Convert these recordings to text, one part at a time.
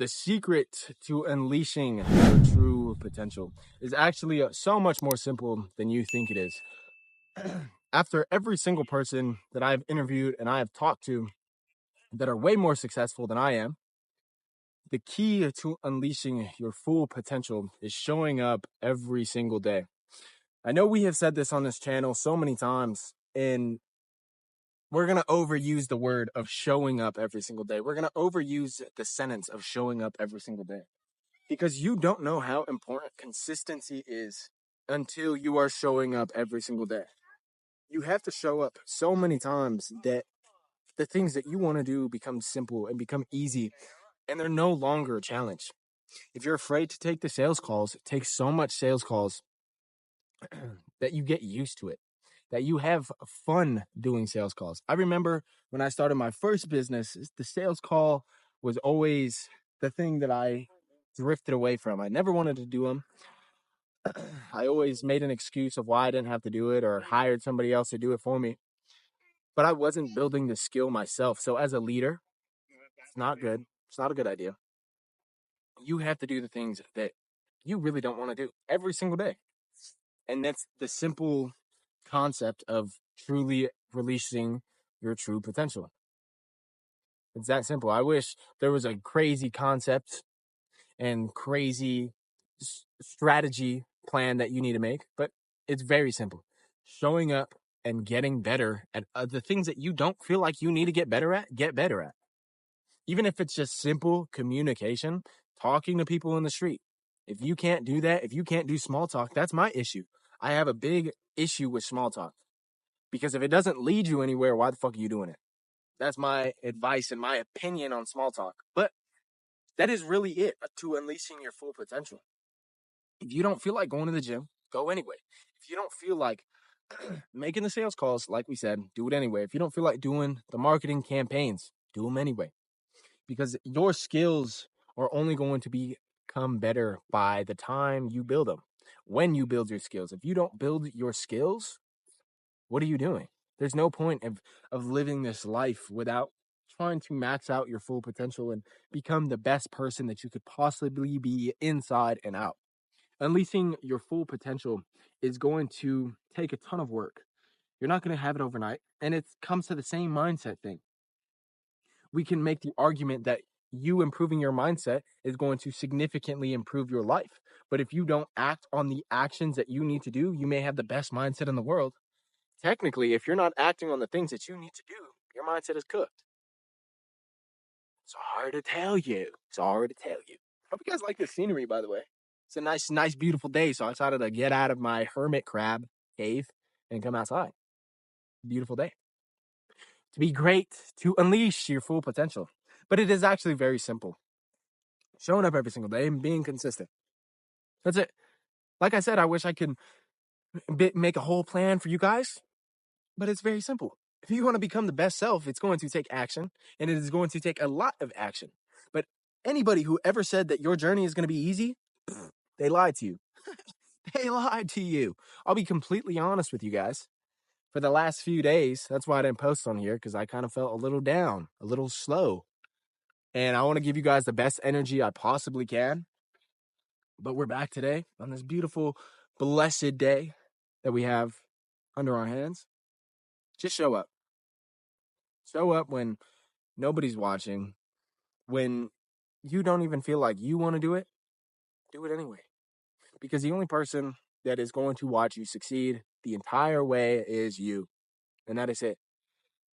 The secret to unleashing your true potential is actually so much more simple than you think it is. After every single person that I've interviewed and I have talked to that are way more successful than I am, the key to unleashing your full potential is showing up every single day. I know we have said this on this channel so many times, and we're going to overuse the word of showing up every single day. We're going to overuse the sentence of showing up every single day because you don't know how important consistency is until you are showing up every single day. You have to show up so many times that the things that you want to do become simple and become easy, and they're no longer a challenge. If you're afraid to take the sales calls, take so much sales calls that you get used to it, that you have fun doing sales calls. I remember when I started my first business, the sales call was always the thing that I drifted away from. I never wanted to do them. I always made an excuse of why I didn't have to do it or hired somebody else to do it for me. But I wasn't building the skill myself. So as a leader, it's not good. It's not a good idea. You have to do the things that you really don't want to do every single day. And that's the simple concept of truly releasing your true potential. It's that simple. I wish there was a crazy concept and crazy strategy plan that you need to make, but it's very simple. Showing up and getting better at the things that you don't feel like you need to get better at, get better at. Even if it's just simple communication, talking to people in the street. If you can't do that, if you can't do small talk, that's my issue. I have a big issue with small talk because if it doesn't lead you anywhere, why the fuck are you doing it? That's my advice and my opinion on small talk. But that is really it to unleashing your full potential. If you don't feel like going to the gym, go anyway. If you don't feel like making the sales calls, like we said, do it anyway. If you don't feel like doing the marketing campaigns, do them anyway. Because your skills are only going to become better by the time you build them. When you build your skills. If you don't build your skills, what are you doing? There's no point of living this life without trying to max out your full potential and become the best person that you could possibly be inside and out. Unleashing your full potential is going to take a ton of work. You're not going to have it overnight. And it comes to the same mindset thing. We can make the argument that you improving your mindset is going to significantly improve your life. But if you don't act on the actions that you need to do, you may have the best mindset in the world. Technically, if you're not acting on the things that you need to do, your mindset is cooked. It's hard to tell you. It's hard to tell you. Hope you guys like the scenery, by the way. It's a nice, beautiful day, so I decided to get out of my hermit crab cave and come outside. Beautiful day. To be great, to unleash your full potential. But it is actually very simple. Showing up every single day and being consistent. That's it. Like I said, I wish I could make a whole plan for you guys, but it's very simple. If you want to become the best self, it's going to take action, and it is going to take a lot of action. But anybody who ever said that your journey is going to be easy, they lied to you. They lied to you. I'll be completely honest with you guys. For the last few days, that's why I didn't post on here, because I kind of felt a little down, a little slow. And I want to give you guys the best energy I possibly can. But we're back today on this beautiful, blessed day that we have under our hands. Just show up. Show up when nobody's watching. When you don't even feel like you want to do it anyway. Because the only person that is going to watch you succeed the entire way is you. And that is it.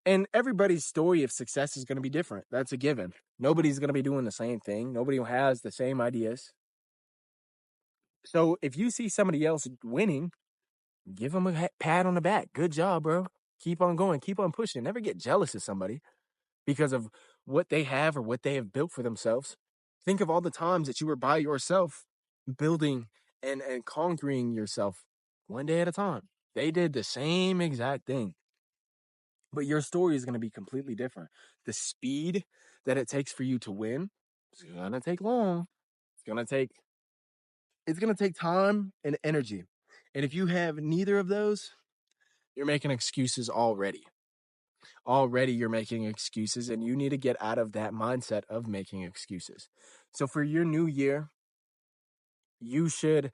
And everybody's story of success is going to be different. That's a given. Nobody's going to be doing the same thing. Nobody has the same ideas. So if you see somebody else winning, give them a pat on the back. Good job, bro. Keep on going. Keep on pushing. Never get jealous of somebody because of what they have or what they have built for themselves. Think of all the times that you were by yourself building and conquering yourself one day at a time. They did the same exact thing. But your story is going to be completely different. The speed that it takes for you to win is going to take long. It's going to take time and energy. And if you have neither of those, you're making excuses already. already you're making excuses, and you need to get out of that mindset of making excuses. So for your new year, you should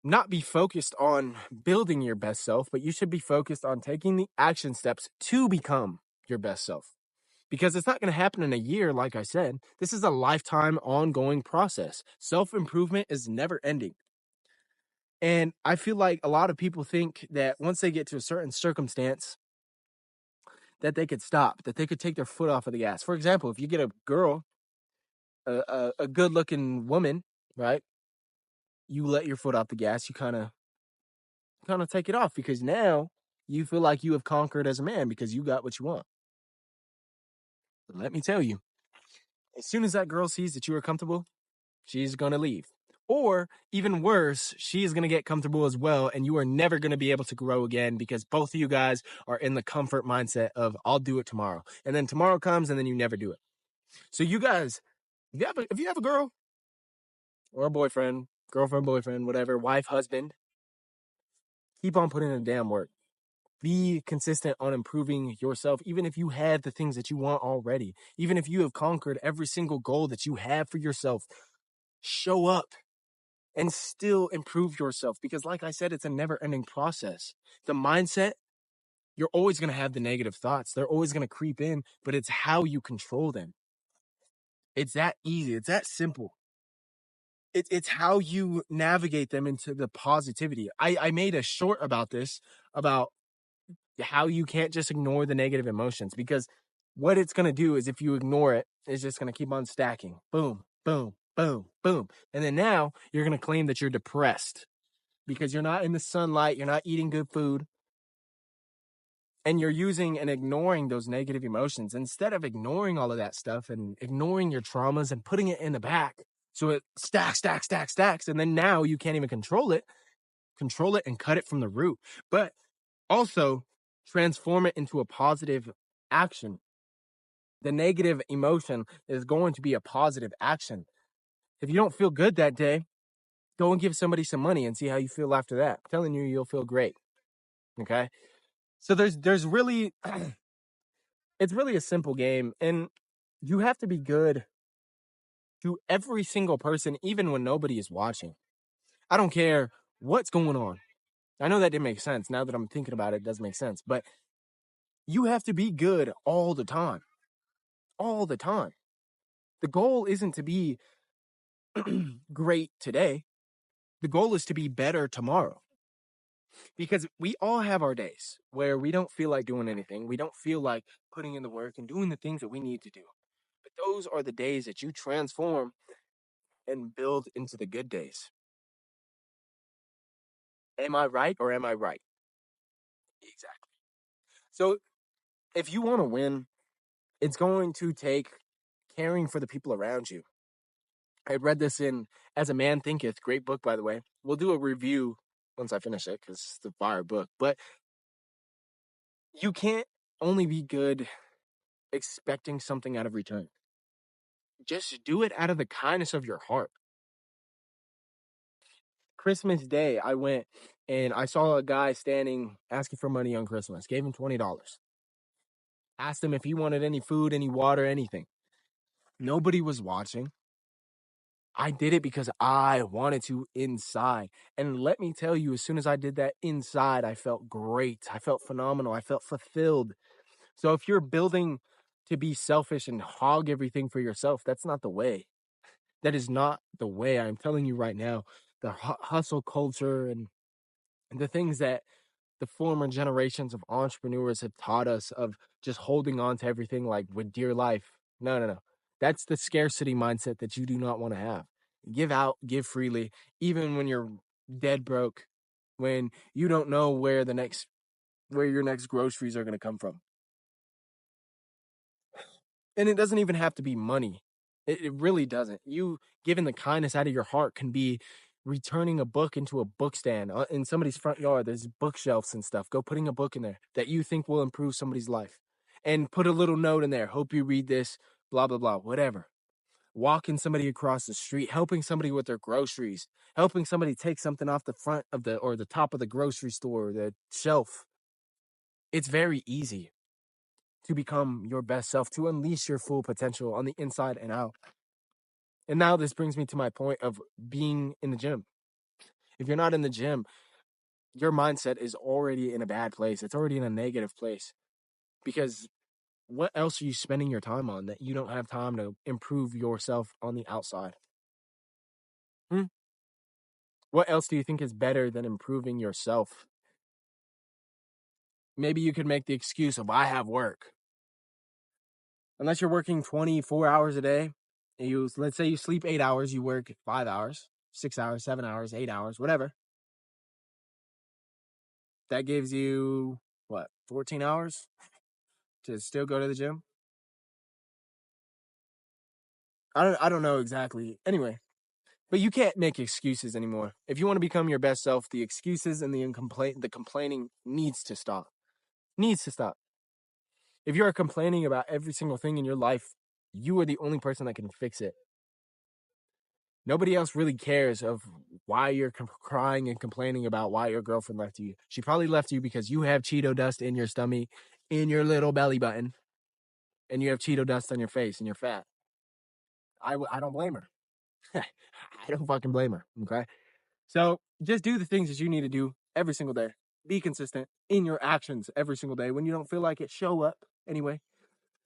not be focused on building your best self, but you should be focused on taking the action steps to become your best self. Because it's not going to happen in a year, like I said. This is a lifetime ongoing process. Self improvement is never ending. And I feel like a lot of people think that once they get to a certain circumstance, that they could stop, that they could take their foot off of the gas. For example, if you get a girl, a good looking woman, right? You let your foot off the gas, you kind of take it off because now you feel like you have conquered as a man because you got what you want. But let me tell you, as soon as that girl sees that you are comfortable, she's going to leave. Or even worse, she is going to get comfortable as well, and you are never going to be able to grow again because both of you guys are in the comfort mindset of, I'll do it tomorrow. And then tomorrow comes, and then you never do it. So you guys, if you have a girl or a boyfriend, girlfriend, boyfriend, whatever, wife, husband, keep on putting in the damn work. Be consistent on improving yourself, even if you have the things that you want already. Even if you have conquered every single goal that you have for yourself, show up and still improve yourself. Because like I said, it's a never-ending process. The mindset, you're always going to have the negative thoughts. They're always going to creep in, but it's how you control them. It's that easy. It's that simple. It's how you navigate them into the positivity. I made a short about this, about how you can't just ignore the negative emotions, because what it's going to do is if you ignore it, it's just going to keep on stacking. Boom, boom, boom, boom. And then now you're going to claim that you're depressed because you're not in the sunlight, you're not eating good food, and you're using and ignoring those negative emotions instead of ignoring all of that stuff and ignoring your traumas and putting it in the back. So it stacks, stacks, stacks, stacks. And then now you can't even control it and cut it from the root. But also transform it into a positive action. The negative emotion is going to be a positive action. If you don't feel good that day, go and give somebody some money and see how you feel after that. I'm telling you, you'll feel great. Okay. So there's really, it's really a simple game, and you have to be good to every single person, even when nobody is watching. I don't care what's going on. I know that didn't make sense. Now that I'm thinking about it, it does make sense. But you have to be good all the time. All the time. The goal isn't to be great today. The goal is to be better tomorrow. Because we all have our days where we don't feel like doing anything. We don't feel like putting in the work and doing the things that we need to do. But those are the days that you transform and build into the good days. Am I right or am I right? Exactly. So if you want to win, it's going to take caring for the people around you. I read this in As a Man Thinketh, great book, by the way. We'll do a review once I finish it because it's the fire book. But you can't only be good expecting something out of return. Just do it out of the kindness of your heart. Christmas Day, I went and I saw a guy standing asking for money on Christmas. Gave him $20. Asked him if he wanted any food, any water, anything. Nobody was watching. I did it because I wanted to inside. And let me tell you, as soon as I did that inside, I felt great. I felt phenomenal. I felt fulfilled. So if you're building to be selfish and hog everything for yourself, that's not the way. That is not the way. I'm telling you right now, the hustle culture and the things that the former generations of entrepreneurs have taught us of just holding on to everything like with dear life. No, no, no. That's the scarcity mindset that you do not want to have. Give out, give freely, even when you're dead broke, when you don't know where your next groceries are going to come from. And it doesn't even have to be money. It really doesn't. You giving the kindness out of your heart can be returning a book into a book stand in somebody's front yard. There's bookshelves and stuff. Go putting a book in there that you think will improve somebody's life, and put a little note in there. Hope you read this, blah, blah, blah, whatever. Walking somebody across the street, helping somebody with their groceries, helping somebody take something off the front of the top of the grocery store, the shelf. It's very easy to become your best self, to unleash your full potential on the inside and out. And now this brings me to my point of being in the gym. If you're not in the gym, your mindset is already in a bad place. It's already in a negative place because what else are you spending your time on that you don't have time to improve yourself on the outside? Hmm? What else do you think is better than improving yourself? Maybe you could make the excuse of I have work. Unless you're working 24 hours a day, and let's say you sleep 8 hours, you work 5 hours, 6 hours, 7 hours, 8 hours, whatever. That gives you what, 14 hours to still go to the gym? I don't know exactly. Anyway, but you can't make excuses anymore. If you want to become your best self, the excuses and the complaining needs to stop. Needs to stop. If you are complaining about every single thing in your life, you are the only person that can fix it. Nobody else really cares of why you're crying and complaining about why your girlfriend left you. She probably left you because you have Cheeto dust in your stomach, in your little belly button, and you have Cheeto dust on your face and you're fat. I don't blame her. I don't fucking blame her. Okay. So just do the things that you need to do every single day. Be consistent in your actions every single day. When you don't feel like it, show up anyway.